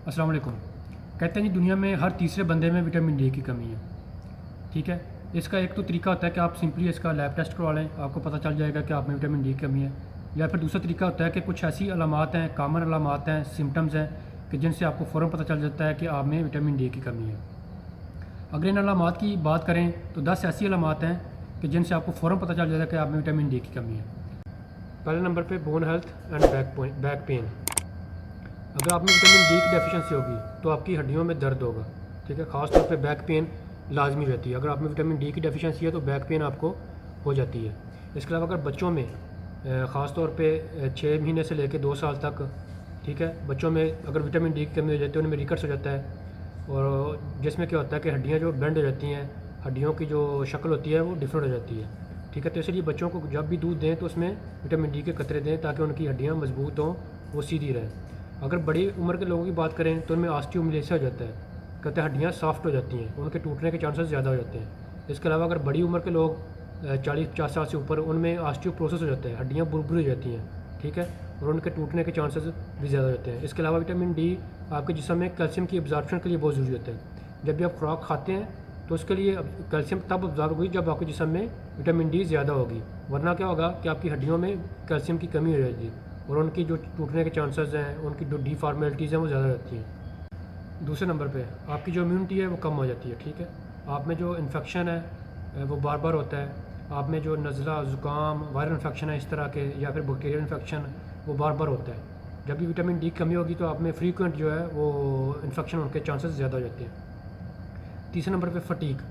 अस्सलाम वालेकुम। कहते हैं जी दुनिया में हर तीसरे बंदे में विटामिन डी की कमी है। ठीक है, इसका एक तो तरीका होता है कि आप सिंपली इसका लैब टेस्ट करवा लें, आपको पता चल जाएगा कि आप में विटामिन डी की कमी है। या फिर दूसरा तरीका होता है कि कुछ ऐसी अलामात हैं, कॉमन अलामात हैं, सिम्टम्स हैं कि जिनसे आपको फ़ौरन पता चल जाता है कि आप में विटामिन डी की कमी है। अगर इन अलामात की बात करें तो 10 ऐसी अलामात हैं कि जिनसे आपको फ़ौरन पता चल जाता है कि आप में विटामिन डी की कमी है। पहले नंबर पे bone health and back pain. अगर आप में विटामिन डी की डेफिशिएंसी होगी तो आपकी हड्डियों में दर्द होगा। ठीक है, ख़ास तौर पे बैक पेन लाजमी रहती है। अगर आप में विटामिन डी की डेफिशिएंसी है तो बैक पेन आपको हो जाती है। इसके अलावा अगर बच्चों में ख़ास तौर पे 6 महीने से लेकर 2 साल तक, ठीक है, बच्चों में अगर विटामिन डी की कमी हो जाती है, उनमें रिकट्स हो जाता है और जिसमें क्या होता है कि हड्डियाँ जो बेंड हो जाती हैं, हड्डियों की जो शक्ल होती है वो डिफरेंट हो जाती है। ठीक है, तो इसलिए बच्चों को जब भी दूध दें तो उसमें विटामिन डी के कतरे दें ताकि उनकी हड्डियाँ मजबूत हों, वो सीधी रहें। अगर बड़ी उम्र के लोगों की बात करें तो उनमें ऑस्टियोमालाइसिस हो जाता है, कहते हैं हड्डियाँ सॉफ्ट हो जाती हैं, उनके टूटने के चांसेस ज़्यादा हो जाते हैं। इसके अलावा अगर बड़ी उम्र के लोग 40-50 साल से ऊपर, उनमें ऑस्टियोपोरोसिस हो जाता है, हड्डियाँ बुरबुरी हो जाती हैं। ठीक है, और उनके टूटने के चांसेस भी ज़्यादा होते हैं। इसके अलावा विटामिन डी आपके जिस्म में कैल्शियम की एब्जॉर्प्शन के लिए बहुत ज़रूरी होता है। जब भी आप खुराक खाते हैं तो उसके लिए कैल्शियम तब अब्जॉर्ब होगी जब आपके जिस्म में विटामिन डी ज़्यादा होगी, वरना क्या होगा कि आपकी हड्डियों में कैल्शियम की कमी हो जाएगी और उनकी जो टूटने के चांसेस हैं, उनकी जो डिफॉर्मेलिटीज़ हैं वो ज़्यादा रहती हैं। दूसरे नंबर पे आपकी जो इम्यूनिटी है वो कम हो जाती है। ठीक है, आप में जो इन्फेक्शन है वो बार बार होता है, आप में जो नज़ला, ज़ुकाम, वायरल इन्फेक्शन है इस तरह के, या फिर बैक्टीरियल इन्फेक्शन, वो बार बार होता है। जब भी विटामिन डी की कमी होगी तो आप में फ्रीक्वेंट जो है वो इन्फेक्शन होने के चांसेस ज़्यादा हो जाते हैं। तीसरे नंबर पे फटीग।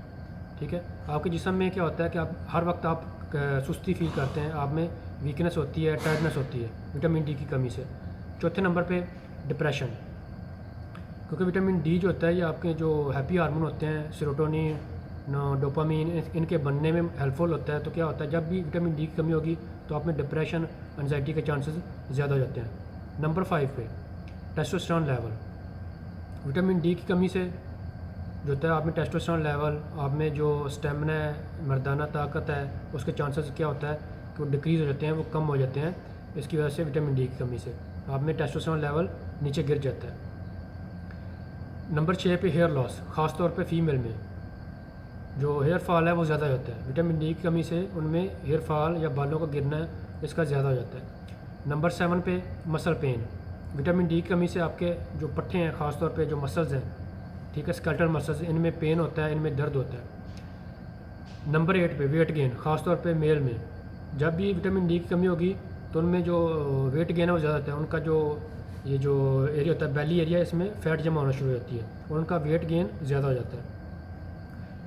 ठीक है, आपके जिस्म में क्या होता है कि आप हर वक्त आप सुस्ती फील करते हैं, आप में वीकनेस होती है, टायर्डनेस होती है विटामिन डी की कमी से। चौथे नंबर पे डिप्रेशन, क्योंकि विटामिन डी जो होता है ये आपके जो हैप्पी हार्मोन होते हैं, सेरोटोनिन, डोपामीन, इनके बनने में हेल्पफुल होता है। तो क्या होता है जब भी विटामिन डी की कमी होगी तो आप में डिप्रेशन, एंजाइटी के चांसेस ज़्यादा हो जाते हैं। नंबर 5 पे टेस्टोस्टेरोन लेवल। विटामिन डी की कमी से जो होता है आप में टेस्टोस्टेरोन लेवल, आप में जो स्टेमिना है, मर्दाना ताकत है, उसके चांसेस क्या होता है कि वो डिक्रीज़ हो जाते हैं, वो कम हो जाते हैं। इसकी वजह से विटामिन डी की कमी से आप में टेस्टोस्टेरोन लेवल नीचे गिर जाता है। नंबर 6 पे हेयर लॉस, ख़ास तौर पे फीमेल में जो हेयर फॉल है वो ज़्यादा होता है। विटामिन डी की कमी से उनमें हेयर फॉल या बालों का गिरना इसका ज़्यादा हो जाता है। नंबर 7 पे मसल पेन। विटामिन डी की कमी से आपके जो पट्टे हैं, ख़ास तौर पे जो मसल्स हैं, ठीक है, स्केलेटल मसल्स, इनमें पेन होता है, इनमें दर्द होता है। नंबर 8 पे वेट गेन, ख़ास तौर पे मेल में जब भी विटामिन डी की कमी होगी तो उनमें जो वेट गेन है वो ज़्यादा होता है। उनका जो ये जो एरिया होता है, बेली एरिया, इसमें फ़ैट जमा होना शुरू हो जाती है और उनका वेट गेन ज़्यादा हो जाता है।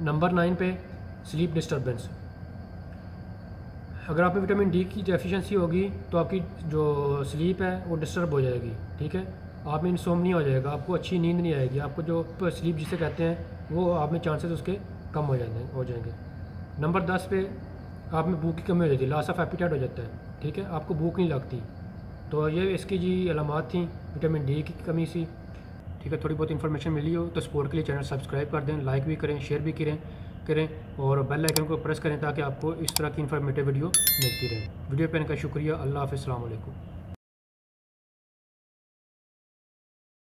नंबर 9 पे स्लीप डिस्टर्बेंस। अगर आप में विटामिन डी की डेफिशिएंसी होगी तो आपकी जो स्लीप है वो डिस्टर्ब हो जाएगी। ठीक है, आप में इंसोम्निया हो जाएगा, आपको अच्छी नींद नहीं आएगी, आपको जो स्लीप जिसे कहते हैं वो आप में चांसेस उसके कम हो जाएंगे। नंबर 10 पे आप में भूख की कमी हो जाती है, लॉस ऑफ एपिटाइट हो जाता है। ठीक है, आपको भूख नहीं लगती। तो ये इसकी जी अलामात थी विटामिन डी की कमी सी। ठीक है, थोड़ी बहुत इन्फॉर्मेशन मिली हो तो सपोर्ट के लिए चैनल सब्सक्राइब कर दें, लाइक भी करें, शेयर भी करें और बेल आइकन को प्रेस करें ताकि आपको इस तरह की इन्फॉर्मेटिव वीडियो मिलती रहे। वीडियो पे का शुक्रिया। अल्लाह हाफ़िज़, अस्सलाम वालेकुम।